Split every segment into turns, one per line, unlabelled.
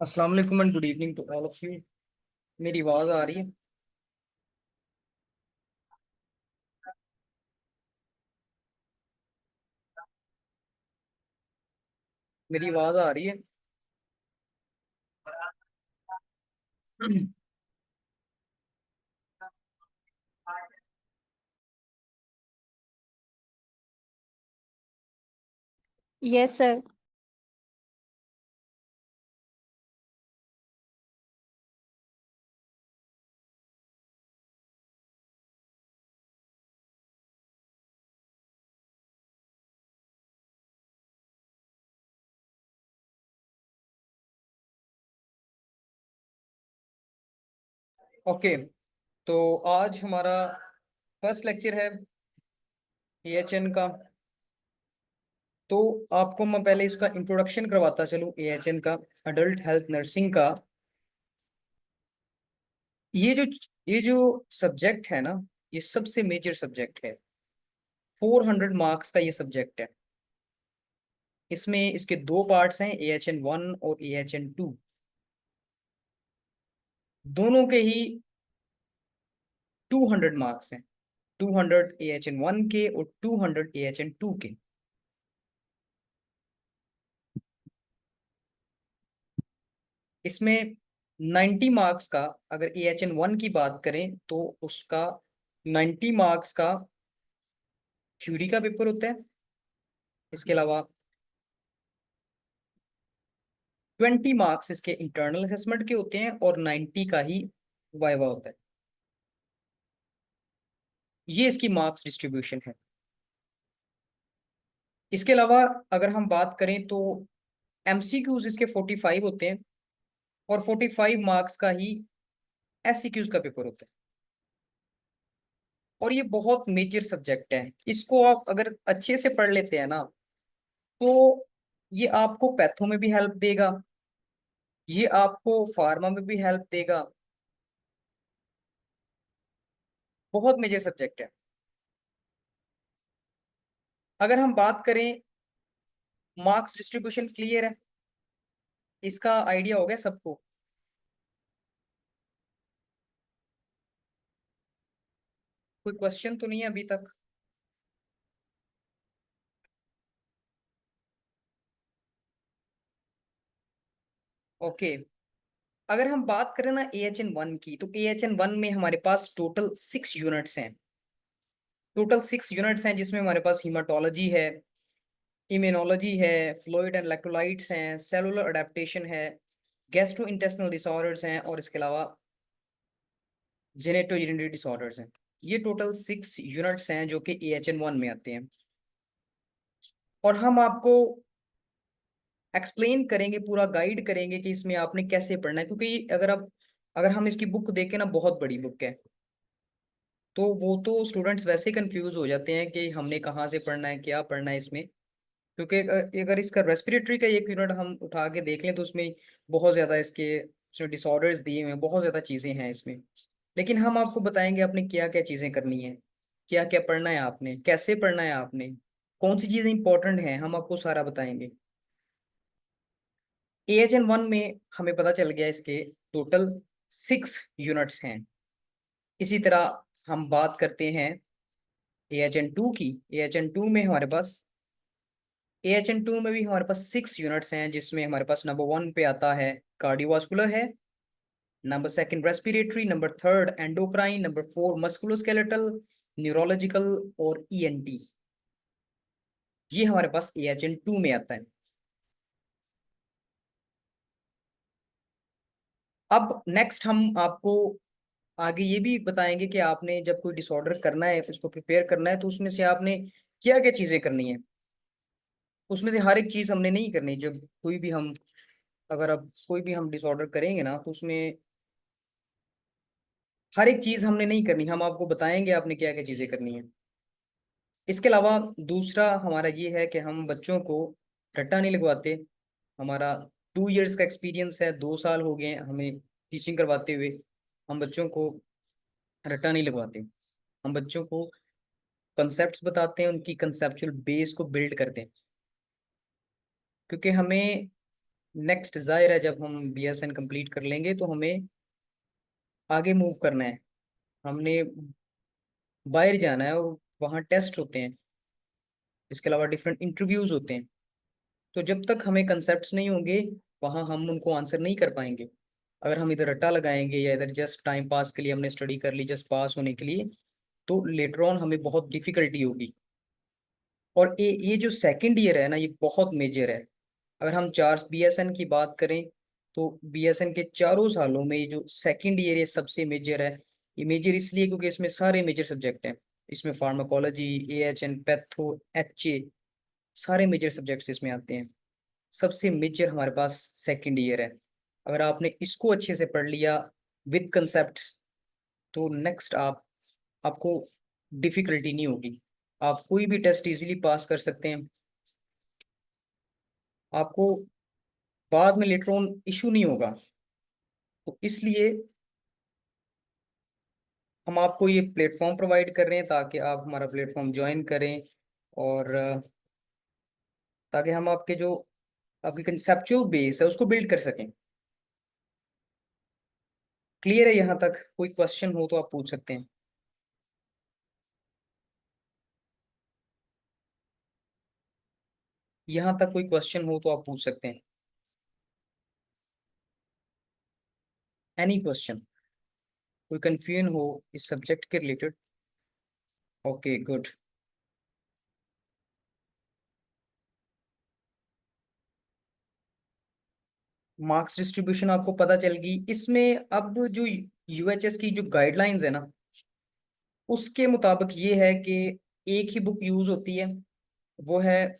अस्सलाम वालेकुम and good evening to all of you. मेरी आवाज़ आ रही है? मेरी आवाज़ आ रही है?
Yes sir.
ओके, तो आज हमारा फर्स्ट लेक्चर है एएचएन का। तो आपको मैं पहले इसका इंट्रोडक्शन करवाता चलूँ एएचएन का, अडल्ट हेल्थ नर्सिंग का। ये जो ये जो सब्जेक्ट है ना, ये सबसे मेजर सब्जेक्ट है। 400 मार्क्स का ये सब्जेक्ट है। इसमें इसके दो पार्ट्स हैं, एएचएन 1 और एएचएन 2। दोनों के ही 200 मार्क्स हैं। 200 एएचएन 1 के और 200 एएचएन 2 के। इसमें 90 मार्क्स का, अगर एएचएन 1 की बात करें तो उसका 90 मार्क्स का थ्योरी का पेपर होता है। इसके अलावा 20 मार्क्स इसके इंटरनल असेसमेंट के होते हैं और 90 का ही वाइवा होता है। ये इसकी मार्क्स डिस्ट्रीब्यूशन है। इसके अलावा अगर हम बात करें तो एमसीक्यूज इसके 45 होते हैं और 45 मार्क्स का ही एससीक्यूज का पेपर होता है। और ये बहुत मेजर सब्जेक्ट है। इसको आप अगर अच्छे से पढ़ लेते हैं ना, तो ये आपको पैथो में भी हेल्प देगा, ये आपको फार्मा में भी हेल्प देगा। बहुत मेजर सब्जेक्ट है। अगर हम बात करें, मार्क्स डिस्ट्रीब्यूशन क्लियर है? इसका आइडिया हो गया सबको? कोई क्वेश्चन तो नहीं है अभी तक? ओके, अगर हम बात करें ना एएचएन 1 की, तो एएचएन 1 में हमारे पास टोटल 6 यूनिट्स हैं। टोटल 6 यूनिट्स हैं जिसमें हमारे पास हीमाटोलॉजी है, इम्यूनोलॉजी है, फ्लूइड एंड इलेक्ट्रोलाइट्स हैं, सेलुलर अडेप्टेशन है, गैस्ट्रो इंटेस्टिनल डिसऑर्डर्स हैं, और इसके अलावा जेनेटोजेनिटरी डिसऑर्डर्स हैं। ये टोटल 6 यूनिट्स हैं जो कि एएचएन 1 में आते हैं। और हम आपको एक्सप्लेन करेंगे, पूरा गाइड करेंगे कि इसमें आपने कैसे पढ़ना है, क्योंकि अगर हम इसकी बुक देखें ना, बहुत बड़ी बुक है। तो वो तो स्टूडेंट्स वैसे कंफ्यूज हो जाते हैं कि हमने कहाँ से पढ़ना है, क्या पढ़ना है इसमें। क्योंकि अगर इसका रेस्पिरेटरी का एक यूनिट हम उठा के देख लें तो उसमें बहुत ज्यादा इसके डिसऑर्डर्स दिए हुए हैं, बहुत ज्यादा चीजें हैं इसमें। लेकिन हम आपको बताएंगे आपने क्या क्या चीजें करनी है, क्या क्या पढ़ना है आपने, कैसे पढ़ना है आपने, कौन सी चीजें इंपॉर्टेंट हैं, हम आपको सारा बताएंगे। एएचएन 1 में हमें पता चल गया इसके टोटल 6 यूनिट्स हैं। इसी तरह हम बात करते हैं एएचएन 2 की। एएचएन 2 में हमारे पास एएचएन 2 में भी हमारे पास 6 यूनिट्स हैं, जिसमें हमारे पास नंबर 1 पे आता है कार्डियोवास्कुलर है, number second respiratory, number third endocrine, number 4 musculoskeletal, neurological और ईएनटी। ये हमारे पास एएचएन 2 में आता है। अब नेक्स्ट हम आपको आगे ये भी बताएंगे कि आपने जब कोई डिसऑर्डर करना है, उसको प्रिपेयर करना है, तो उसमें से आपने क्या क्या चीजें करनी है। उसमें से हर एक चीज हमने नहीं करनी। जब कोई भी हम अगर अब कोई भी हम डिसऑर्डर करेंगे ना, तो उसमें हर एक चीज हमने नहीं करनी। हम आपको बताएंगे आपने क्या क्या चीजें करनी है। इसके अलावा दूसरा हमारा ये है कि हम बच्चों को रट्टा नहीं लगवाते। हमारा 2 इयर्स का एक्सपीरियंस है, 2 साल हो गए हैं हमें टीचिंग करवाते हुए। हम बच्चों को रट्टा नहीं लगवाते। हम बच्चों को कंसेप्ट्स बताते हैं, उनकी कंसेप्चुअल बेस को बिल्ड करते हैं। क्योंकि हमें नेक्स्ट जाहिर है जब हम BSN कंप्लीट कर लेंगे तो हमें आगे मूव करना है। हमने बाहर जाना है और वहाँ टेस्ट होते हैं। इसके अलावा डिफरेंट इंटरव्यूज होते हैं। तो जब तक हमें कंसेप्ट्स नहीं होंगे वहाँ हम उनको आंसर नहीं कर पाएंगे। अगर हम इधर रट्टा लगाएंगे या इधर जस्ट टाइम पास के लिए हमने स्टडी कर ली जस्ट पास होने के लिए, तो लेटर ऑन हमें बहुत डिफिकल्टी होगी। और ये जो सेकंड ईयर है ना ये बहुत मेजर है। अगर हम 4 BSN की बात करें तो BSN के चारों सालों में ये जो सेकंड ईयर ये सबसे मेजर है। ये मेजर इसलिए क्योंकि इसमें सारे मेजर सब्जेक्ट हैं। इसमें फार्माकोलॉजी, AHN, पैथो, HA, सारे मेजर सब्जेक्ट्स इसमें आते हैं। सबसे मेजर हमारे पास सेकंड ईयर है। अगर आपने इसको अच्छे से पढ़ लिया विद कंसेप्ट्स, तो नेक्स्ट आपको डिफिकल्टी नहीं होगी। आप कोई भी टेस्ट इजीली पास कर सकते हैं। आपको बाद में लेटर ऑन इशू नहीं होगा। तो इसलिए हम आपको ये प्लेटफॉर्म प्रोवाइड कर रहे हैं ताकि आप हमारा प्लेटफॉर्म ज्वाइन करें। और ताकि हम आपके जो आपकी कंसेप्चुअल बेस है उसको बिल्ड कर सकें। क्लियर है यहाँ तक? कोई क्वेश्चन हो तो आप पूछ सकते हैं। यहाँ तक कोई क्वेश्चन हो तो आप पूछ सकते हैं। Any question? कोई कंफ्यूजन हो इस सब्जेक्ट के related? Okay, good. Marks distribution आपको पता चल गई। इसमें अब जो UHS की जो गाइडलाइंस है ना उसके मुताबिक ये है कि एक ही बुक यूज होती है, वो है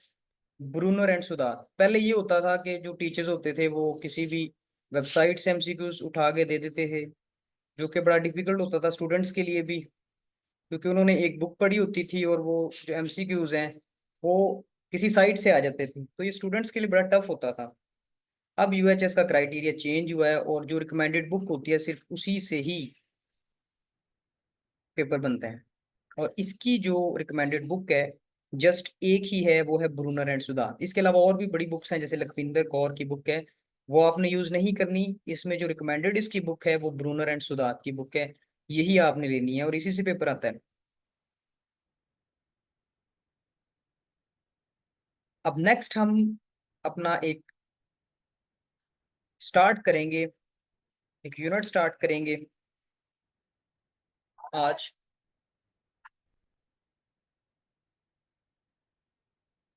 ब्रूनर एंड सुधार। पहले ये होता था कि जो टीचर्स होते थे वो किसी भी वेबसाइट से MCQs उठा के दे देते थे, जो कि बड़ा डिफिकल्ट होता था स्टूडेंट्स के लिए भी, क्योंकि उन्होंने एक बुक पढ़ी होती थी और वो जो MCQs हैं वो किसी साइट से आ जाते थे, तो ये स्टूडेंट्स के लिए बड़ा टफ होता था। अब UHS का क्राइटेरिया चेंज हुआ है और जो रिकमेंडेड बुक होती है सिर्फ उसी से ही पेपर बनते हैं। और इसकी जो रिकमेंडेड बुक है जस्ट एक ही है, वो है ब्रूनर एंड सुधार। इसके अलावा और भी बड़ी बुक्स हैं जैसे लखविंदर कौर की बुक है, वो आपने यूज नहीं करनी। इसमें जो रिकमेंडेड इसकी बुक है वो ब्रूनर एंड सुधार की बुक है, यही आपने लेनी है और इसी से पेपर आता है। अब नेक्स्ट हम अपना एक स्टार्ट करेंगे, एक यूनिट स्टार्ट करेंगे आज।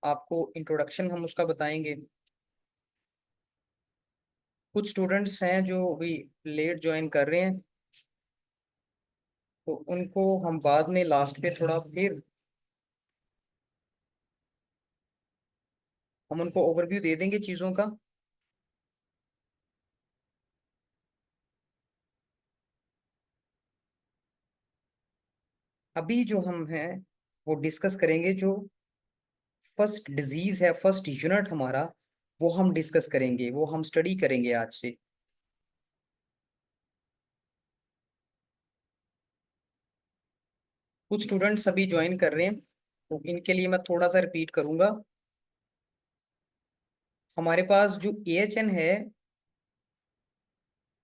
आपको इंट्रोडक्शन हम उसका बताएंगे। कुछ स्टूडेंट्स हैं जो अभी लेट ज्वाइन कर रहे हैं, तो उनको हम बाद में लास्ट पे थोड़ा फिर हम उनको ओवरव्यू दे देंगे चीज़ों का। अभी जो हम हैं वो डिस्कस करेंगे जो फर्स्ट डिजीज है, फर्स्ट यूनिट हमारा, वो हम डिस्कस करेंगे, वो हम स्टडी करेंगे आज से। कुछ स्टूडेंट्स अभी ज्वाइन कर रहे हैं तो इनके लिए मैं थोड़ा सा रिपीट करूंगा। हमारे पास जो AHN है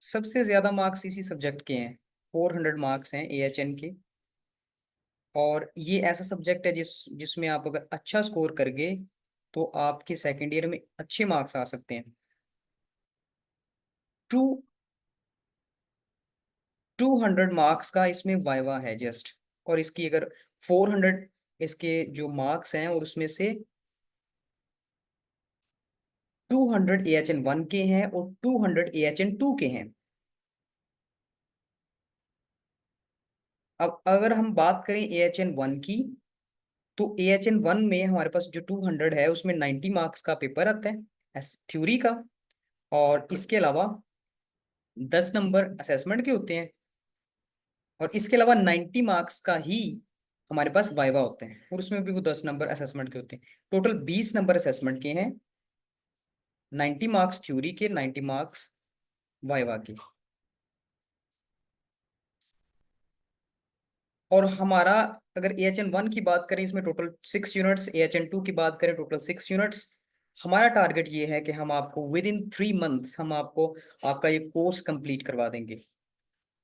सबसे ज्यादा मार्क्स इसी सब्जेक्ट के हैं। 400 मार्क्स हैं AHN के। और ये ऐसा सब्जेक्ट है जिसमें आप अगर अच्छा स्कोर कर गए तो आपके सेकेंड ईयर में अच्छे मार्क्स आ सकते हैं। टू 200 मार्क्स का इसमें वाइवा है जस्ट। और इसकी अगर 400 इसके जो मार्क्स हैं और उसमें से 200 AHN 1 के हैं और 200 AHN 2 के हैं। अब अगर हम बात करें AHN 1 की, तो AHN 1 में हमारे पास जो 200 है उसमें 90 मार्क्स का पेपर आता है थ्योरी का। और इसके अलावा 10 नंबर असेसमेंट के होते हैं। और इसके अलावा 90 मार्क्स का ही हमारे पास वाइवा होते हैं और उसमें भी वो 10 नंबर असेसमेंट के होते हैं। टोटल 20 नंबर असेसमेंट के हैं, 90 मार्क्स थ्योरी के, 90 मार्क्स वाइवा के। और हमारा अगर AHN 1 की बात करें इसमें टोटल 6 यूनिट्स, AHN 2 की बात करें टोटल 6 यूनिट्स। हमारा टारगेट ये है कि हम आपको विद इन 3 मंथ्स हम आपको आपका ये कोर्स कंप्लीट करवा देंगे।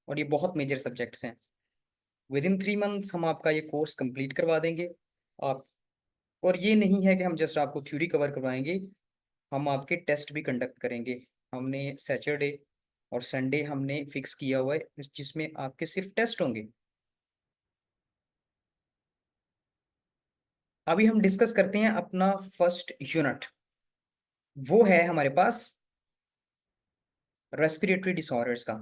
और ये बहुत मेजर सब्जेक्ट्स हैं। विद इन 3 मंथ्स हम आपका ये कोर्स कंप्लीट करवा देंगे आप। और ये नहीं है कि हम जस्ट आपको थ्योरी कवर करवाएंगे, हम आपके टेस्ट भी कंडक्ट करेंगे। हमने सैटरडे और संडे हमने फिक्स किया हुआ है जिसमें आपके सिर्फ टेस्ट होंगे। अभी हम डिस्कस करते हैं अपना फर्स्ट यूनिट। वो है हमारे पास रेस्पिरेटरी डिसऑर्डर्स का।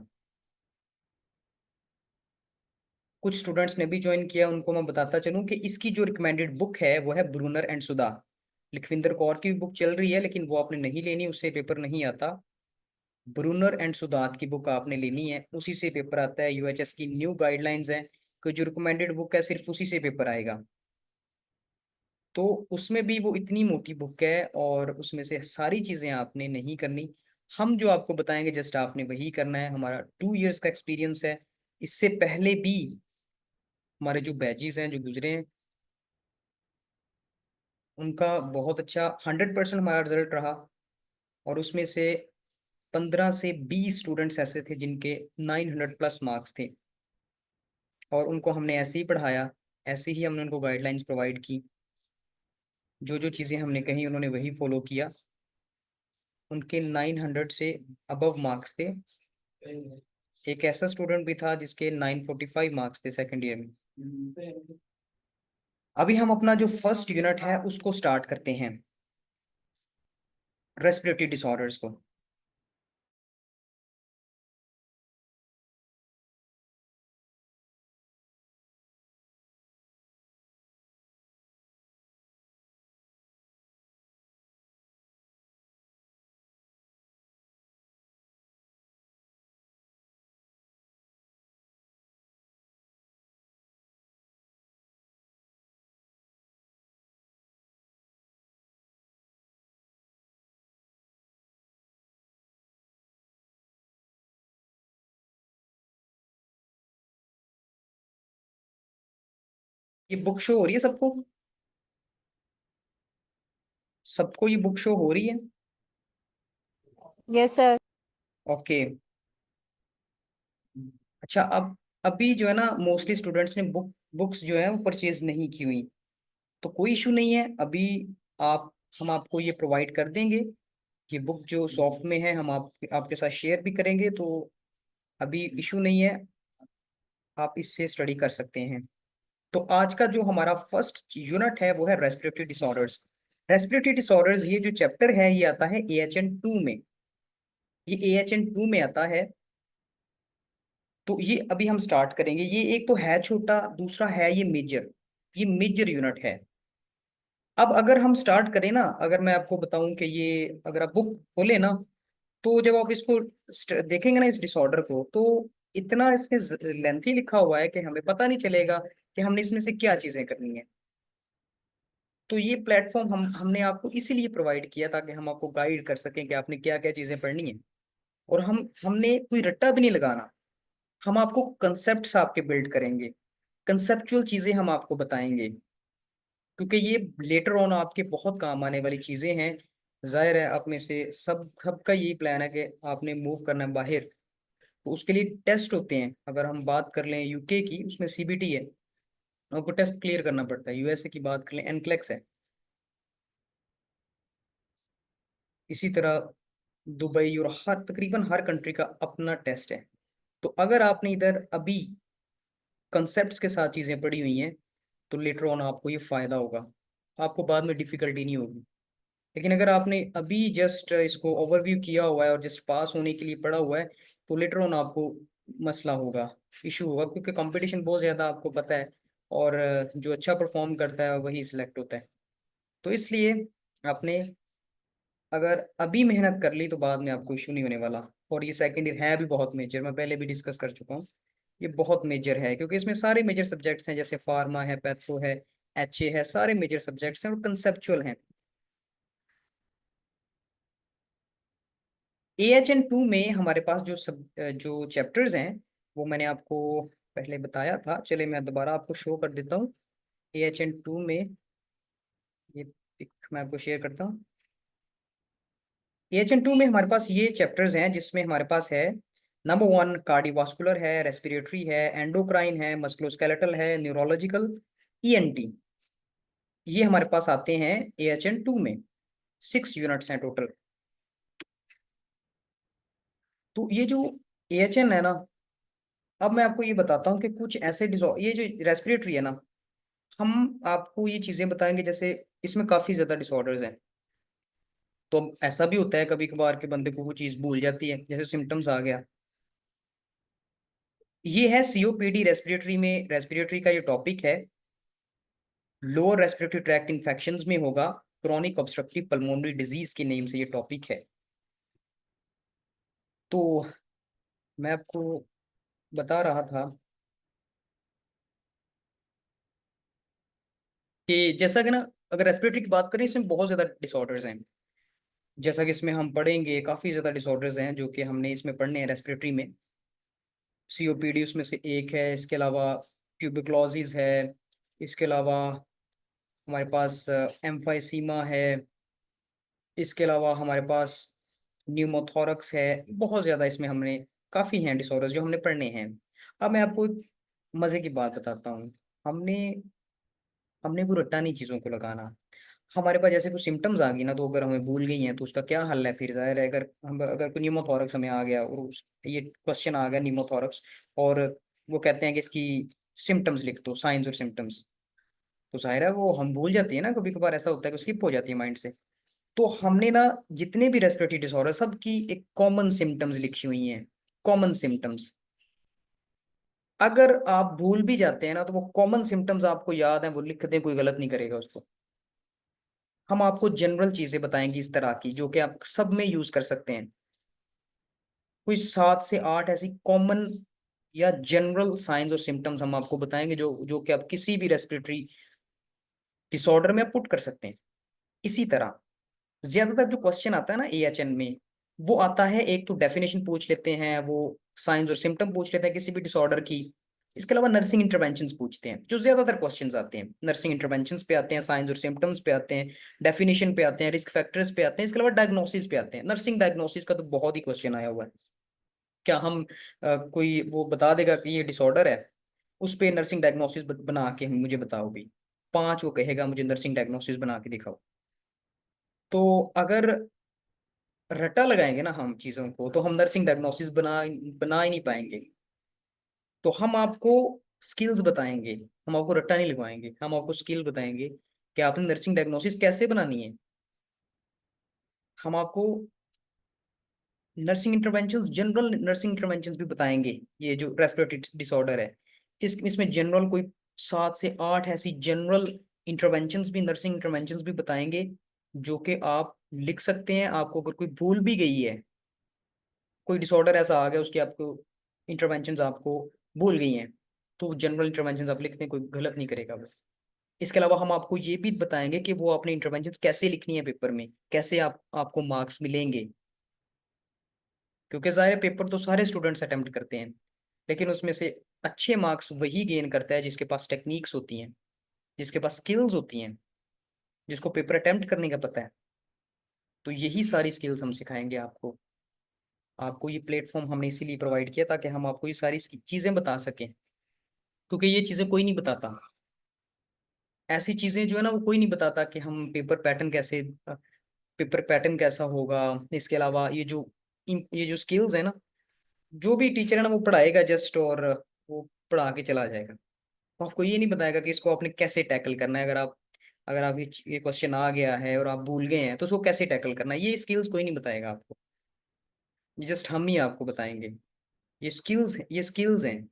कुछ स्टूडेंट्स ने भी ज्वाइन किया, उनको मैं बताता चलूं कि इसकी जो रिकमेंडेड बुक है वो है ब्रूनर एंड सुधा। लखविंदर कौर की भी बुक चल रही है लेकिन वो आपने नहीं लेनी, उससे पेपर नहीं आता। ब्रूनर एंड सुधात की बुक आपने लेनी है, उसी से पेपर आता है। यूएचएस की न्यू गाइडलाइंस है कि जो रिकमेंडेड बुक है सिर्फ उसी से पेपर आएगा। तो उसमें भी वो इतनी मोटी बुक है और उसमें से सारी चीजें आपने नहीं करनी। हम जो आपको बताएंगे जस्ट आपने वही करना है। हमारा 2 इयर्स का एक्सपीरियंस है। इससे पहले भी हमारे जो बैचेस हैं जो गुजरे हैं उनका बहुत अच्छा 100% हमारा रिजल्ट रहा। और उसमें से 15 से 20 स्टूडेंट्स ऐसे थे जिनके 900+ मार्क्स थे। और उनको हमने ऐसे ही पढ़ाया, ऐसे ही हमने उनको गाइडलाइंस प्रोवाइड की। जो जो चीज़ें हमने कही उन्होंने वही फॉलो किया। उनके 900 से अबव मार्क्स थे। एक ऐसा स्टूडेंट भी था जिसके 945 मार्क्स थे सेकेंड ईयर में। अभी हम अपना जो फर्स्ट यूनिट है उसको स्टार्ट करते हैं, रेस्पिरेटरी डिसऑर्डर्स को। ये बुक शो हो रही है सबको? सबको ये बुक शो हो रही है?
Yes sir.
ओके। अच्छा, अब अभी जो है ना मोस्टली स्टूडेंट्स ने बुक्स जो है वो परचेज नहीं की हुई। तो कोई इशू नहीं है अभी। आप हम आपको ये प्रोवाइड कर देंगे। ये बुक जो सॉफ्ट में है हम आपके साथ शेयर भी करेंगे, तो अभी इशू नहीं है, आप इससे स्टडी कर सकते हैं। तो आज का जो हमारा फर्स्ट यूनिट है वो है रेस्पिरेटरी डिसऑर्डर्स। रेस्पिरेटरी डिसऑर्डर्स ये जो चैप्टर है ये आता है AHN 2 में। ये AHN 2 में आता है। तो ये अभी हम स्टार्ट करेंगे। ये एक तो है छोटा, दूसरा है ये मेजर। ये मेजर यूनिट है। अब अगर हम स्टार्ट करें ना, अगर मैं आपको बताऊं कि ये अगर आप बुक खोले ना, तो जब आप इसको देखेंगे ना इस डिसऑर्डर को, तो इतना इसमें लेंथी लिखा हुआ है कि हमें पता नहीं चलेगा कि हमने इसमें से क्या चीजें करनी है। तो ये प्लेटफॉर्म हमने आपको इसीलिए प्रोवाइड किया ताकि हम आपको गाइड कर सकें कि आपने क्या क्या चीजें पढ़नी है। और हमने कोई रट्टा भी नहीं लगाना। हम आपको कंसेप्ट्स आपके बिल्ड करेंगे, कंसेप्चुअल चीजें हम आपको बताएंगे, क्योंकि ये लेटर ऑन आपके बहुत काम आने वाली चीजें हैं। जाहिर है आप में से सबका यही प्लान है कि आपने मूव करना है बाहर। तो उसके लिए टेस्ट होते हैं। अगर हम बात कर लें यूके की, उसमें CBT है, आपको टेस्ट क्लियर करना पड़ता है। यूएसए की बात कर लें एनक्लेक्स है। इसी तरह दुबई और तकरीबन हर कंट्री का अपना टेस्ट है। तो अगर आपने इधर अभी कंसेप्ट्स के साथ चीजें पढ़ी हुई हैं तो लेटर ऑन आपको ये फायदा होगा, आपको बाद में डिफिकल्टी नहीं होगी। लेकिन अगर आपने अभी जस्ट इसको ओवरव्यू किया हुआ है और जस्ट पास होने के लिए पढ़ा हुआ है, तो लेटर ऑन आपको मसला होगा, इशू होगा, क्योंकि कंपटीशन बहुत ज़्यादा आपको पता है। और जो अच्छा परफॉर्म करता है वही सिलेक्ट होता है। तो इसलिए आपने अगर अभी मेहनत कर ली तो बाद में आपको इशू नहीं होने वाला। और ये सेकंड ईयर है भी बहुत मेजर, मैं पहले भी डिस्कस कर चुका हूँ। ये बहुत मेजर है क्योंकि इसमें सारे मेजर सब्जेक्ट्स हैं, जैसे फार्मा है, पैथो है, HA है, सारे मेजर सब्जेक्ट्स हैं और कंसेप्चुअल हैं। AHN 2 में हमारे पास जो चैप्टर्स हैं वो मैंने आपको पहले बताया था। चले मैं दोबारा आपको शो कर देता हूँ। AHN 2 में ये पिक मैं आपको शेयर करता हूँ। AHN2 में हमारे पास ये चैप्टर्स हैं जिसमें हमारे पास है नंबर 1 कार्डियोवास्कुलर है, रेस्पिरेटरी है, एंडोक्राइन है, मस्कुलोस्केलेटल है, न्यूरोलॉजिकल, ENT। ये हमारे पास आते हैं AHN2 में। 6 यूनिट्स हैं टोटल। तो ये जो AHN है ना, अब मैं आपको ये बताता हूँ कि कुछ ऐसे डिसऑर्डर, ये जो रेस्पिरेटरी है ना, हम आपको ये चीजें बताएंगे जैसे इसमें काफी ज्यादा डिसऑर्डर्स हैं। तो ऐसा भी होता है कभी कभार के बंदे को वो चीज भूल जाती है, जैसे सिम्टम्स आ गया। ये है COPD रेस्पिरेटरी में, रेस्पिरेटरी का ये टॉपिक है। लोअर रेस्पिरेटरी ट्रैक्ट इन्फेक्शंस में होगा। क्रॉनिक ऑब्स्ट्रक्टिव पल्मोनरी डिजीज के नेम से ये टॉपिक है। तो मैं आपको बता रहा था कि जैसा कि ना, अगर रेस्पिरेटरी की बात करें इसमें बहुत ज्यादा डिसऑर्डर्स हैं। जैसा कि इसमें हम पढ़ेंगे काफी ज्यादा डिसऑर्डर्स हैं जो कि हमने इसमें पढ़ने हैं रेस्पिरेटरी में। COPD उसमें से एक है। इसके अलावा ट्यूबिकुलोसिस है। इसके अलावा हमारे पास एम्फाइसीमा है। इसके अलावा हमारे पास न्यूमोथोरक्स है। बहुत ज्यादा इसमें हमने काफी हैं डिसऑर्डर्स जो हमने पढ़ने हैं। अब मैं आपको एक मजे की बात बताता हूँ। हमने हमने को रट्टा नहीं चीजों को लगाना। हमारे पास जैसे कुछ सिम्टम्स आ गई ना, तो अगर हमें भूल गई हैं तो उसका क्या हल है? फिर जाहिर है, अगर कोई न्यूमोथोरक्स हमें आ गया और ये क्वेश्चन आ गया न्यूमोथोरक्स, और वो कहते हैं कि इसकी सिम्टम्स लिख दो, साइंस और सिम्टम्स, तो जाहिर है वो हम भूल जाती है ना, कभी कभार ऐसा होता है कि स्किप हो जाती है माइंड से। तो हमने ना जितने भी रेस्पिरेटरी डिसऑर्डर सबकी एक कॉमन सिम्टम्स लिखी हुई हैं। Common symptoms. अगर आप भूल भी जाते हैं ना, तो वो कॉमन सिम्टम्स आपको याद है, वो लिख दें, कोई गलत नहीं करेगा उसको। हम आपको जनरल चीजें बताएंगे इस तरह की जो कि आप सब में यूज कर सकते हैं। कोई 7 से 8 ऐसी कॉमन या जनरल साइंस और सिम्टम्स हम आपको बताएंगे जो जो कि आप किसी भी रेस्पिरेटरी डिसऑर्डर में आप पुट कर सकते हैं। इसी तरह ज्यादातर जो क्वेश्चन आता है ना AHN में, वो आता है, एक तो डेफिनेशन पूछ लेते हैं, वो साइंस और सिम्टम पूछ लेते हैं किसी भी डिसऑर्डर की। इसके अलावा नर्सिंग इंटरवेंशंस पूछते हैं। जो ज्यादातर क्वेश्चंस आते हैं नर्सिंग इंटरवेंशंस पे आते हैं, साइंस और सिम्टम्स पे आते हैं, डेफिनेशन पे आते हैं, रिस्क फैक्टर्स पे आते हैं। इसके अलावा डायग्नोसिस पे आते हैं। नर्सिंग डायग्नोसिस का तो बहुत ही क्वेश्चन आया हुआ है। क्या हम कोई वो बता देगा कि ये डिसऑर्डर है, उस पे नर्सिंग डायग्नोसिस बना के मुझे बताओ भी। 5 वो कहेगा मुझे नर्सिंग डायग्नोसिस बना के दिखाओ। तो अगर रट्टा लगाएंगे ना हम चीजों को, तो हम नर्सिंग डायग्नोसिस बना बना ही नहीं पाएंगे। तो हम आपको स्किल्स बताएंगे। हम आपको रट्टा नहीं लगवाएंगे, हम आपको स्किल बताएंगे कि आपने नर्सिंग डायग्नोसिस कैसे बनानी है। हम आपको nursing interventions, general nursing interventions भी बताएंगे। ये जो रेस्पिरेटरी डिसऑर्डर है, इसमें जनरल कोई 7 से 8 ऐसी जनरल इंटरवेंशंस भी, नर्सिंग इंटरवेंशंस भी बताएंगे जो कि आप लिख सकते हैं। आपको अगर कोई भूल भी गई है, कोई डिसऑर्डर ऐसा आ गया उसकी आपको इंटरवेंशंस आपको भूल गई हैं, तो जनरल इंटरवेंशंस आप लिखते हैं, कोई गलत नहीं करेगा वो। इसके अलावा हम आपको ये भी बताएंगे कि वो अपने इंटरवेंशंस कैसे लिखनी है पेपर में, कैसे आपको मार्क्स मिलेंगे। क्योंकि ज़ाहिर पेपर तो सारे स्टूडेंट्स अटेम्प्ट करते हैं, लेकिन उसमें से अच्छे मार्क्स वही गेन करता है जिसके पास टेक्निक्स होती हैं, जिसके पास स्किल्स होती हैं, जिसको पेपर अटेम्प्ट करने का पता है। तो यही सारी स्किल्स हम सिखाएंगे आपको। आपको ये प्लेटफॉर्म हमने इसीलिए प्रोवाइड किया ताकि हम आपको ये सारी चीजें बता सकें, क्योंकि ये चीजें कोई नहीं बताता। ऐसी चीजें जो है ना, वो कोई नहीं बताता कि हम पेपर पैटर्न कैसा होगा। इसके अलावा ये जो स्किल्स है ना, जो भी टीचर है ना वो पढ़ाएगा जस्ट, और वो पढ़ा के चला जाएगा। वो आपको ये नहीं बताएगा कि इसको आपने कैसे टैकल करना है। अगर आप ये क्वेश्चन आ गया है और आप भूल गए हैं तो उसको कैसे टैकल करना है, ये स्किल्स कोई नहीं बताएगा आपको। ये जस्ट हम ही आपको बताएंगे। ये स्किल्स हैं।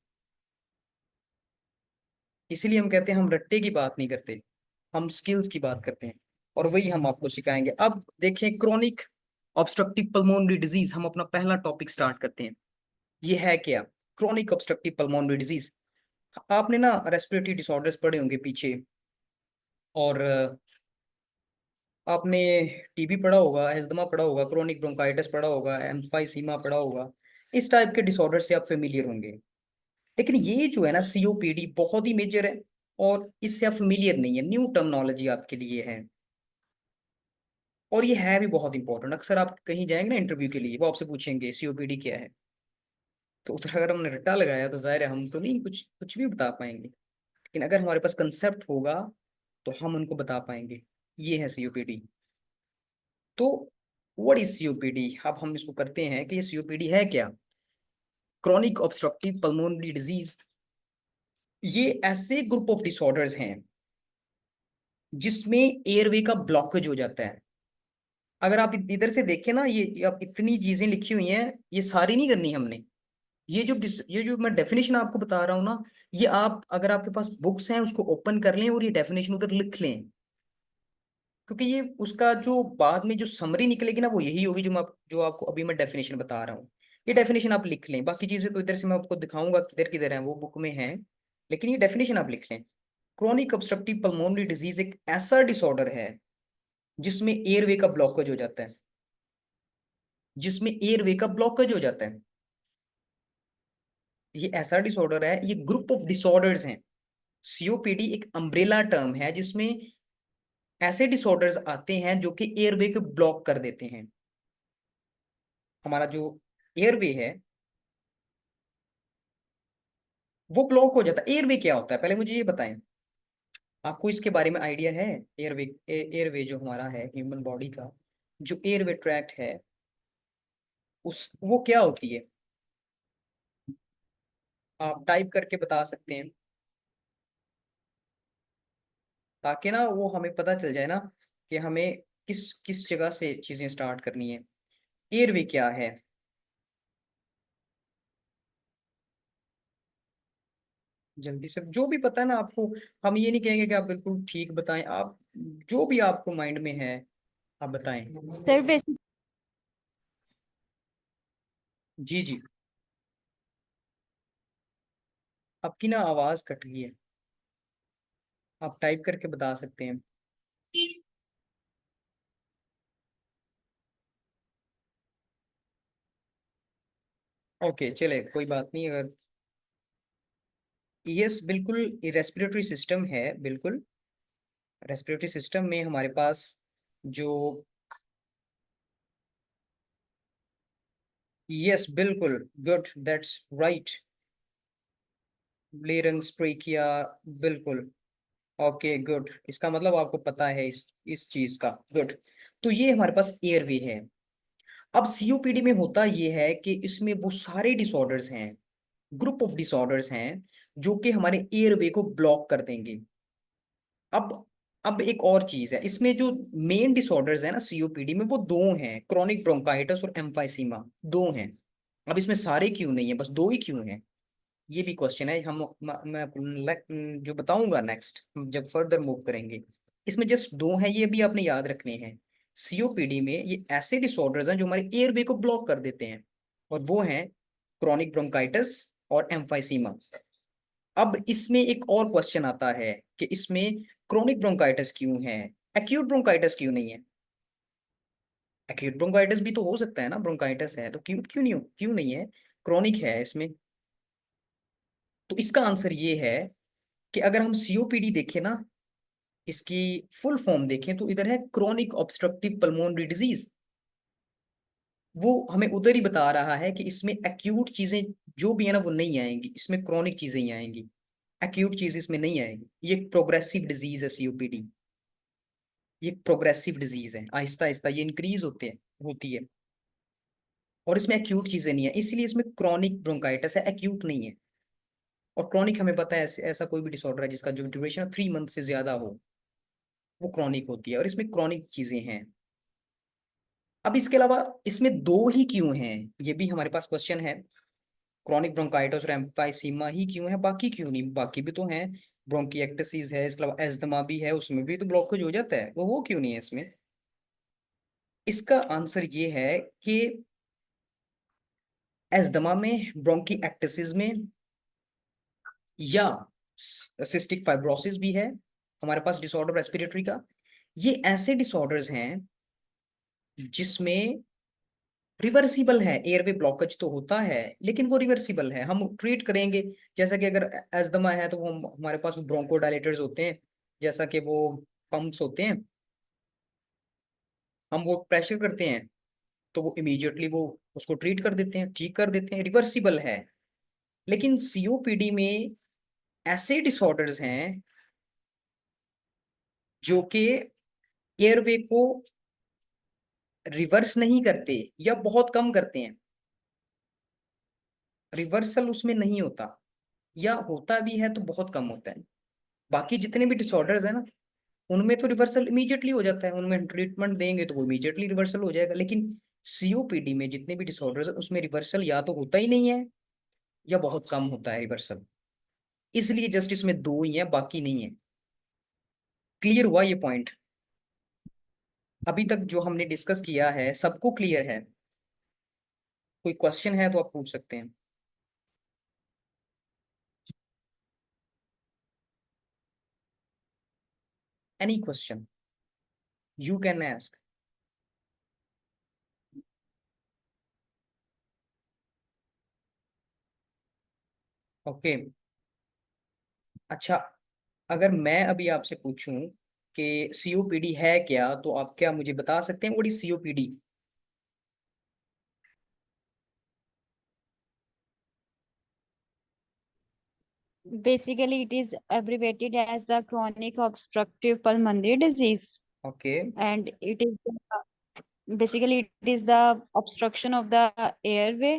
इसीलिए हम कहते हैं हम रट्टे की बात नहीं करते, हम स्किल्स की बात करते हैं। और वही हम आपको सिखाएंगे। अब देखें, क्रॉनिक ऑब्स्ट्रक्टिव पल्मोनरी डिजीज, हम अपना पहला टॉपिक स्टार्ट करते हैं। ये है क्या? Chronic obstructive pulmonary disease. आपने ना रेस्पिरेटरी डिसऑर्डर्स पढ़े होंगे पीछे, और आपने TB पढ़ा होगा, एस्थमा पढ़ा होगा, क्रोनिक ब्रोंकाइटिस पढ़ा होगा, एम्फाइसीमा पढ़ा होगा। इस टाइप के डिसऑर्डर से आप फेमिलियर होंगे। लेकिन ये जो है ना COPD, बहुत ही मेजर है, और इससे आप फेमिलियर नहीं है, न्यू टर्मिनोलॉजी आपके लिए है। और ये है भी बहुत इंपॉर्टेंट। अक्सर आप कहीं जाएंगे ना इंटरव्यू के लिए, वो आपसे पूछेंगे सीओपीडी क्या है। तो उधर अगर हमने रट्टा लगाया तो जाहिर है हम तो नहीं कुछ कुछ भी बता पाएंगे, लेकिन अगर हमारे पास कंसेप्ट होगा तो हम उनको बता पाएंगे ये है सीओपीडी। तो व्हाट इज सीओपीडी? अब हम इसको करते हैं कि ये सीओपीडी है क्या। क्रॉनिक ऑब्स्ट्रक्टिव पल्मोनरी डिजीज, ये ऐसे ग्रुप ऑफ डिसऑर्डर्स हैं जिसमें एयरवे का ब्लॉकेज हो जाता है। अगर आप इधर से देखें ना, ये आप इतनी चीजें लिखी हुई हैं, ये सारी नहीं करनी हमने। ये जो मैं डेफिनेशन आपको बता रहा हूँ ना, ये आप अगर आपके पास बुक्स हैं उसको ओपन कर लें और ये डेफिनेशन उधर लिख लें, क्योंकि ये उसका जो बाद में जो समरी निकलेगी ना वो यही होगी जो आपको अभी मैं डेफिनेशन बता रहा हूँ। ये डेफिनेशन आप लिख लें, बाकी चीजें तो इधर से मैं आपको दिखाऊंगा किधर किधर है, वो बुक में है, लेकिन ये डेफिनेशन आप लिख लें। क्रॉनिक ऑब्स्ट्रक्टिव पल्मोनरी डिजीज एक ऐसा डिसऑर्डर है जिसमें एयरवे का ब्लॉकेज हो जाता है, जिसमें एयरवे का ब्लॉकेज हो जाता है। ये ऐसा डिसऑर्डर है, ये ग्रुप ऑफ डिसऑर्डर्स हैं। सीओपीडी एक अम्ब्रेला टर्म है जिसमें ऐसे डिसऑर्डर्स आते हैं जो कि एयरवे को ब्लॉक कर देते हैं। हमारा जो एयरवे है वो ब्लॉक हो जाता है। एयरवे क्या होता है पहले मुझे ये बताएं, आपको इसके बारे में आइडिया है? एयरवे, एयरवे जो हमारा है ह्यूमन बॉडी का, जो एयरवे ट्रैक्ट है उस वो क्या होती है? आप टाइप करके बता सकते हैं ताकि ना वो हमें पता चल जाए ना कि हमें किस किस जगह से चीजें स्टार्ट करनी है। एयरवे क्या है? जल्दी से जो भी पता है ना आपको, हम ये नहीं कहेंगे कि आप बिल्कुल ठीक बताएं, आप जो भी आपको माइंड में है आप बताएं।
सर बेसिक
जी जी। आपकी ना आवाज कट गई है, आप टाइप करके बता सकते हैं। ओके चले, कोई बात नहीं। अगर यस बिल्कुल, रेस्पिरेटरी सिस्टम है बिल्कुल। रेस्पिरेटरी सिस्टम में हमारे पास जो, यस बिल्कुल, गुड, दैट्स राइट। ब्लेरेंस ट्रेकिया, बिल्कुल। ओके गुड, इसका मतलब आपको पता है इस चीज का, गुड। तो ये हमारे पास एयरवे है। अब सीओपीडी में होता ये है कि इसमें वो सारे डिसऑर्डर्स हैं, ग्रुप ऑफ डिसऑर्डर्स हैं जो कि हमारे एयरवे को ब्लॉक कर देंगे। अब अब एक और चीज है इसमें, जो मेन डिसऑर्डर्स है ना सीओपीडी में, वो दो हैं, क्रॉनिक ब्रोंकाइटिस और एम्फाइसीमा, दो हैं। अब इसमें सारे क्यों नहीं है, बस दो ही क्यों हैं? ये भी क्वेश्चन है। मैं जो बताऊंगा नेक्स्ट जब फर्दर मूव करेंगे, इसमें जस्ट दो हैं, ये भी आपने याद रखने हैं। सीओपीडी में ये ऐसे डिसऑर्डर्स हैं जो हमारे एयरवे को ब्लॉक कर देते हैं, और वो हैं क्रॉनिक ब्रोंकाइटिस और एम्फाइसीमा। अब इसमें एक और क्वेश्चन आता है कि इसमें क्रोनिक ब्रोंकाइटिस क्यों है, एक्यूट ब्रोंकाइटिस क्यों नहीं है? एक्यूट ब्रोंकाइटिस भी तो हो सकता है ना, ब्रोंकाइटिस है तो क्यों क्यों नहीं है, क्रोनिक है इसमें। तो इसका आंसर ये है कि अगर हम सीओपीडी देखें ना, इसकी फुल फॉर्म देखें तो इधर है क्रोनिक ऑब्स्ट्रक्टिव पल्मोनरी डिजीज। वो हमें उधर ही बता रहा है कि इसमें एक्यूट चीजें जो भी है ना वो नहीं आएंगी, इसमें क्रोनिक चीजें ही आएंगी, एक्यूट चीज इसमें नहीं आएगी। ये प्रोग्रेसिव डिजीज है सीओपीडी, ये प्रोग्रेसिव डिजीज है, आहिस्ता आहिस्ता ये इंक्रीज होती है। और इसमें एक्यूट चीजें नहीं है, इसलिए इसमें क्रॉनिक ब्रोंकाइटिस है, एक्यूट नहीं है। और क्रॉनिक हमें पता है ऐसा कोई भी डिसऑर्डर है जिसका जो ड्यूरेशन 3 मंथ से ज्यादा हो, वो क्रॉनिक होती है, और इसमें क्रॉनिक चीजें हैं। अब इसके अलावा इसमें दो ही क्यों हैं, ये भी हमारे पास क्वेश्चन है। क्रॉनिक ब्रोंकाइटिस और एम्फाइसीमा ही क्यों है, बाकी क्यों नहीं? बाकी भी तो हैं, ब्रोंकिएक्टसिस है, इसके अलावा एस्थमा भी है, उसमें भी तो ब्लॉकेज हो जाता है, वो क्यों नहीं है इसमें? इसका आंसर ये है कि एस्थमा में, ब्रोंकिएक्टसिस में, या सिस्टिक फाइब्रोसिस भी है हमारे पास डिसऑर्डर रेस्पिरेटरी का। ये ऐसे डिसऑर्डर्स हैं जिसमें रिवर्सिबल है, एयरवे ब्लॉकेज तो होता है लेकिन वो रिवर्सिबल है, हम ट्रीट करेंगे। जैसा कि अगर एस्थमा है तो वो हमारे पास ब्रोंकोडायलेटर्स होते हैं, जैसा कि वो पंप्स होते हैं, हम वो प्रेशर करते हैं तो वो इमीडिएटली वो उसको ट्रीट कर देते हैं, ठीक कर देते हैं, रिवर्सिबल है। लेकिन सीओपीडी में ऐसे डिसऑर्डर्स हैं जो कि एयरवे को रिवर्स नहीं करते या बहुत कम करते हैं। रिवर्सल उसमें नहीं होता, या होता भी है तो बहुत कम होता है। बाकी जितने भी डिसऑर्डर्स है ना, उनमें तो रिवर्सल इमीडिएटली हो जाता है, उनमें ट्रीटमेंट देंगे तो वो इमीडिएटली रिवर्सल हो जाएगा। लेकिन सीओपीडी में जितने भी डिसऑर्डर्स है उसमें रिवर्सल या तो होता ही नहीं है या बहुत कम होता है रिवर्सल। इसलिए जस्ट इसमें दो ही है, बाकी नहीं है। क्लियर हुआ ये पॉइंट? अभी तक जो हमने डिस्कस किया है सबको क्लियर है? कोई क्वेश्चन है तो आप पूछ सकते हैं। Any question you can ask. Okay. अच्छा, अगर मैं अभी आपसे पूछूं कि सीओपीडी है क्या, तो आप क्या मुझे बता सकते हैं what is COPD?
Basically, it is abbreviated as the chronic obstructive pulmonary disease,
okay.
and it is basically it is the obstruction of the airway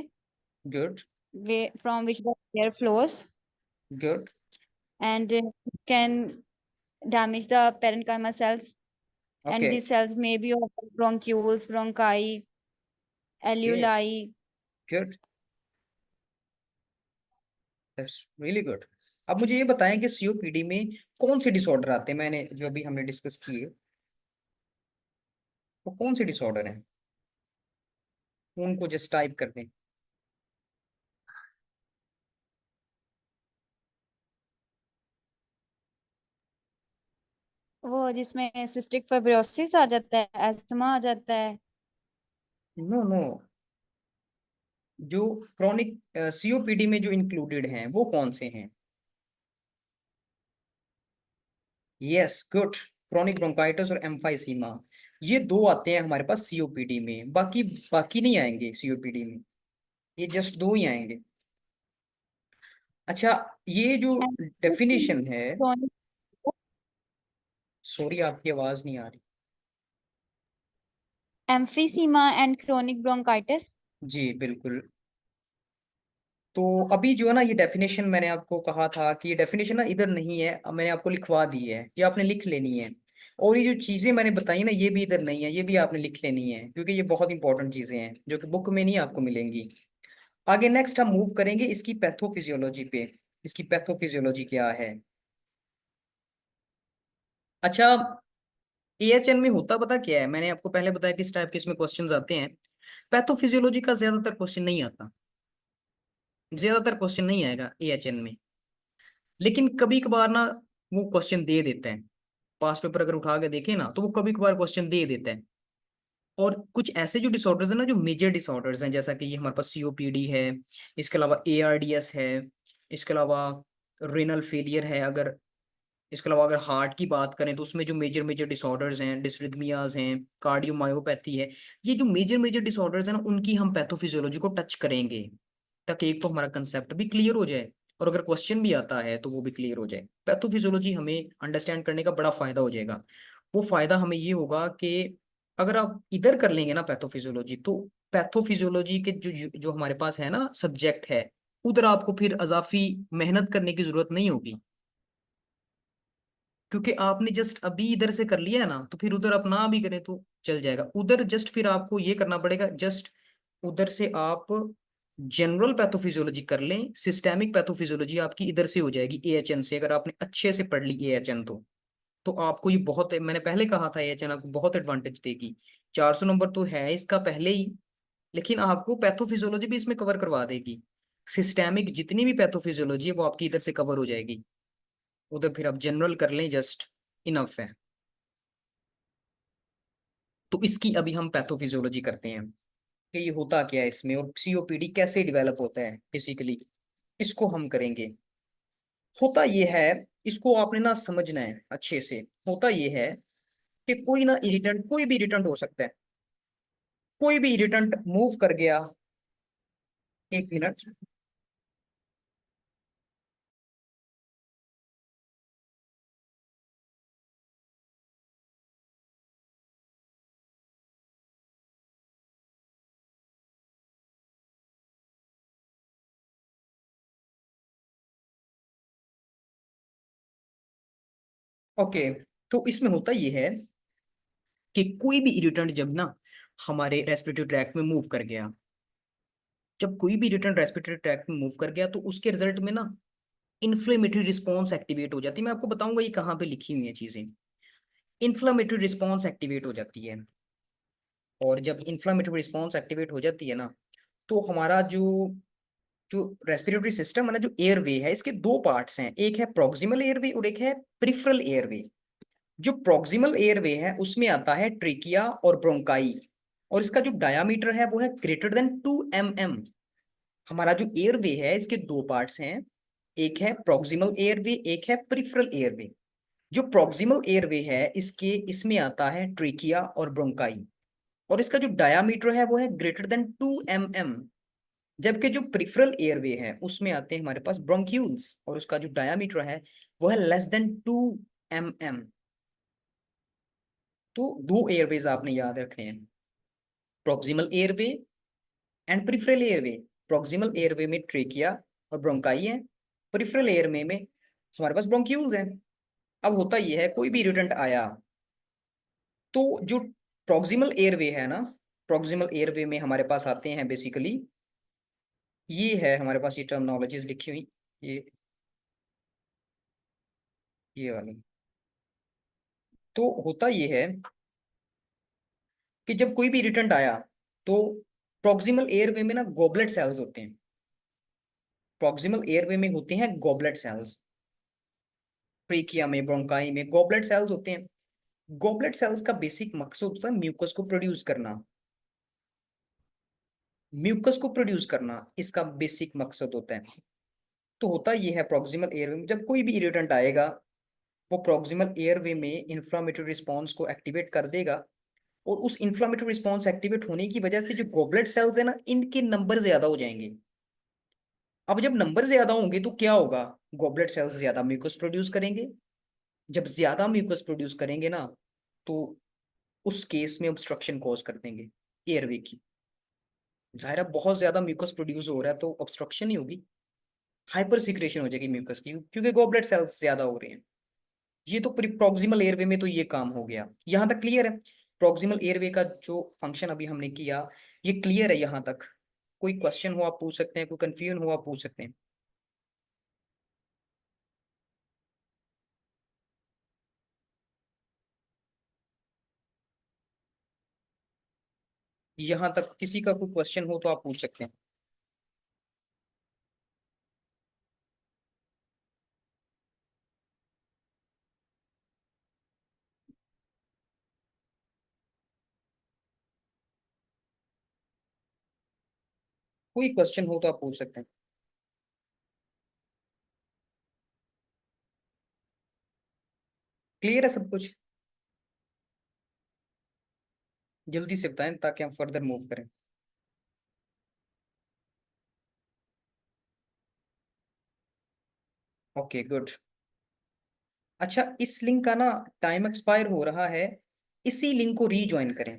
good.
way from which the air flows,
good.
and it can damage the parenchyma cells,
okay.
and these cells may be of bronchioles, bronchi,
okay.
alveoli.
Good. That's really good. अब मुझे ये बताएं कि COPD में कौन से disorder आते हैं, मैंने जो अभी हमने डिस्कस किए वो कौन से डिसऑर्डर हैं, उनको जस्ट टाइप कर दें।
वो जिसमें सिस्टिक फाइब्रोसिस आ जाता है, अस्थमा आ जाता है।
नो नो, जो क्रॉनिक सीओपीडी में जो इंक्लूडेड हैं वो कौन से हैं? Yes good. क्रॉनिक ब्रोंकाइटिस और एम्फाइसीमा, ये दो आते हैं हमारे पास सीओपीडी में, बाकी बाकी नहीं आएंगे सीओपीडी में, ये जस्ट दो ही आएंगे। अच्छा, ये जो डेफिनेशन है, सॉरी आपकी आवाज नहीं आ रही।
Emphysema and chronic bronchitis.
जी बिल्कुल। तो अभी जो है ना, ये डेफिनेशन मैंने आपको कहा था कि ये डेफिनेशन ना इधर नहीं है, अब मैंने आपको लिखवा दी है, ये आपने लिख लेनी है। और ये जो चीजें मैंने बताई ना, ये भी इधर नहीं है, ये भी आपने लिख लेनी है, क्योंकि ये बहुत इंपॉर्टेंट चीजें हैं जो कि बुक में नहीं आपको मिलेंगी। आगे नेक्स्ट हम मूव करेंगे इसकी पैथोफिजियोलॉजी पे। इसकी पैथोफिजियोलॉजी क्या है? अच्छा, एएचएन में होता पता क्या है, मैंने आपको पहले बताया किस टाइप के इसमें क्वेश्चंस आते हैं। पैथोफिजियोलॉजी का ज्यादातर क्वेश्चन नहीं आता, ज्यादातर क्वेश्चन नहीं आएगा एएचएन में। लेकिन कभी कभार ना वो क्वेश्चन दे देते हैं, पास पेपर अगर उठा के देखे ना तो वो कभी कभार क्वेश्चन दे देते हैं। और कुछ ऐसे जो डिसऑर्डर्स हैं ना, जो मेजर डिसऑर्डर्स हैं, जैसा कि ये हमारे पास सीओपीडी है, इसके अलावा एआरडीएस है, इसके अलावा रेनल फेलियर है, अगर इसके अलावा अगर हार्ट की बात करें तो उसमें जो मेजर मेजर डिसऑर्डर्स हैं, डिसरिथमियाज हैं, कार्डियोमायोपैथी है, ये जो मेजर मेजर डिसऑर्डर्स हैं ना, उनकी हम पैथोफिजियोलॉजी को टच करेंगे, ताकि एक तो हमारा कंसेप्ट भी क्लियर हो जाए, और अगर क्वेश्चन भी आता है तो वो भी क्लियर हो जाए। पैथोफिजियोलॉजी हमें अंडरस्टैंड करने का बड़ा फायदा हो जाएगा। वो फायदा हमें ये होगा कि अगर आप इधर कर लेंगे ना पैथोफिजियोलॉजी, तो पैथोफिजियोलॉजी के जो जो हमारे पास है ना सब्जेक्ट है, उधर आपको फिर अजाफी मेहनत करने की जरूरत नहीं होगी, क्योंकि आपने जस्ट अभी इधर से कर लिया है ना, तो फिर उधर आप ना भी करें तो चल जाएगा। उधर जस्ट फिर आपको ये करना पड़ेगा, जस्ट उधर से आप जनरल पैथोफिजियोलॉजी कर लें, सिस्टेमिक पैथोफिजियोलॉजी आपकी इधर से हो जाएगी एएचएन से, अगर आपने अच्छे से पढ़ ली एएचएन तो आपको ये बहुत, मैंने पहले कहा था एएचएन आपको बहुत एडवांटेज देगी। 400 नंबर तो है इसका पहले ही, लेकिन आपको पैथोफिजियोलॉजी भी इसमें कवर करवा देगी। सिस्टेमिक जितनी भी पैथोफिजियोलॉजी है वो आपकी इधर से कवर हो जाएगी, उधर फिर आप जनरल कर लें, जस्ट इनफ है। तो इसकी अभी हम पैथोफिजियोलॉजी करते हैं कि ये होता क्या है इसमें, और सीओपीडी कैसे डेवलप होता है फिजिकली, इसको हम करेंगे। होता ये है, इसको आपने ना समझना है अच्छे से। होता ये है कि कोई ना इरिटेंट, कोई भी इरिटेंट हो सकता है, कोई भी इरिटेंट मूव कर गया, एक मिनट। ओके, तो इसमें होता ये है कि कोई भी इरिटेंट जब ना हमारे रेस्पिरेटरी ट्रैक में मूव कर गया, जब कोई भी इरिटेंट रेस्पिरेटरी ट्रैक में मूव कर गया तो उसके रिजल्ट में ना इन्फ्लेमेटरी रिस्पॉन्स एक्टिवेट हो जाती है। मैं आपको बताऊंगा ये कहाँ पे लिखी हुई है चीजें। इन्फ्लेमेटरी रिस्पॉन्स एक्टिवेट हो जाती है, और जब इन्फ्लेमेटरी रिस्पॉन्स एक्टिवेट हो जाती है ना, तो हमारा जो जो रेस्पिरेटरी सिस्टम है ना, जो एयरवे है, इसके दो पार्ट्स हैं, एक है प्रोक्सिमल एयरवे और एक है प्रिफरल एयरवे। जो प्रोक्सिमल एयरवे है उसमें आता है ट्रेकिया और ब्रोंकाई, और इसका जो डायामीटर है वो है ग्रेटर देन 2 mm। हमारा जो एयरवे है इसके दो पार्ट्स हैं, एक है प्रोक्सिमल एयरवे, एक है प्रिफरल एयरवे। जो प्रोक्सिमल एयरवे है इसके इसमें आता है ट्रेकिया और ब्रोंकाई, और इसका जो डायामीटर है वो है ग्रेटर देन 2 mm। जबकि जो प्रिफरल एयरवे है उसमें आते हैं हमारे पास ब्रोंक्यूल्स, और उसका जो डायामीटर है वो है लेस देन 2 mm। तो दो एयरवेज आपने याद रखने हैं, proximal airway and peripheral airway. Proximal airway में ट्रेकिया और ब्रोंकाई है, प्रिफरल एयरवे में हमारे पास ब्रोंक्यूल्स हैं। अब होता यह है, कोई भी इरिटेंट आया तो जो प्रोक्सिमल एयरवे है ना, प्रोक्सिमल एयरवे में हमारे पास आते हैं बेसिकली, ये है हमारे पास ये टर्मिनोलॉजीज लिखी हुई, ये ये वाली। तो होता ये है कि जब कोई भी इरिटेंट आया तो प्रोक्सिमल एयरवे में ना गॉबलेट सेल्स होते हैं, प्रोक्सिमल एयरवे में होते हैं गॉबलेट सेल्स। ट्रेकिया में, ब्रोंकाई में गॉबलेट सेल्स होते हैं। गॉबलेट सेल्स का बेसिक मकसद होता है म्यूकस को प्रोड्यूस करना, म्यूकस को प्रोड्यूस करना इसका बेसिक मकसद होता है। तो होता यह है प्रोक्सिमल एयरवे में जब कोई भी इरिटेंट आएगा, वो प्रोक्सिमल एयरवे में इंफ्लामेटरी रिस्पॉन्स को एक्टिवेट कर देगा, और उस इंफ्लामेटरी रिस्पॉन्स एक्टिवेट होने की वजह से जो गॉबलेट सेल्स है ना, इनके नंबर ज्यादा हो जाएंगे। अब जब नंबर ज्यादा होंगे तो क्या होगा, गॉबलेट सेल्स ज्यादा म्यूकस प्रोड्यूस करेंगे। जब ज्यादा म्यूकस प्रोड्यूस करेंगे ना, तो उस केस में ऑब्स्ट्रक्शन कॉज कर देंगे एयरवे की। जाहिर है बहुत ज्यादा म्यूकस प्रोड्यूस हो रहा है तो ऑब्स्ट्रक्शन ही होगी, हाइपर सिक्रेशन हो जाएगी म्यूकस की, क्योंकि गॉबलेट सेल्स ज्यादा हो रहे हैं। ये तो प्रोक्सिमल एयरवे में तो ये काम हो गया, यहाँ तक क्लियर है। प्रोक्सिमल एयरवे का जो फंक्शन अभी हमने किया ये क्लियर है यहाँ तक। कोई क्वेश्चन हो आप पूछ सकते हैं, कोई कंफ्यूजन हो आप पूछ सकते हैं। यहाँ तक किसी का कोई क्वेश्चन हो तो आप पूछ सकते हैं। कोई क्वेश्चन हो तो आप पूछ सकते हैं। क्लियर है सब कुछ? जल्दी से बताएं ताकि हम फर्दर मूव करें। Okay good. अच्छा, इस लिंक का ना टाइम एक्सपायर हो रहा है, इसी लिंक को रीज्वाइन करें।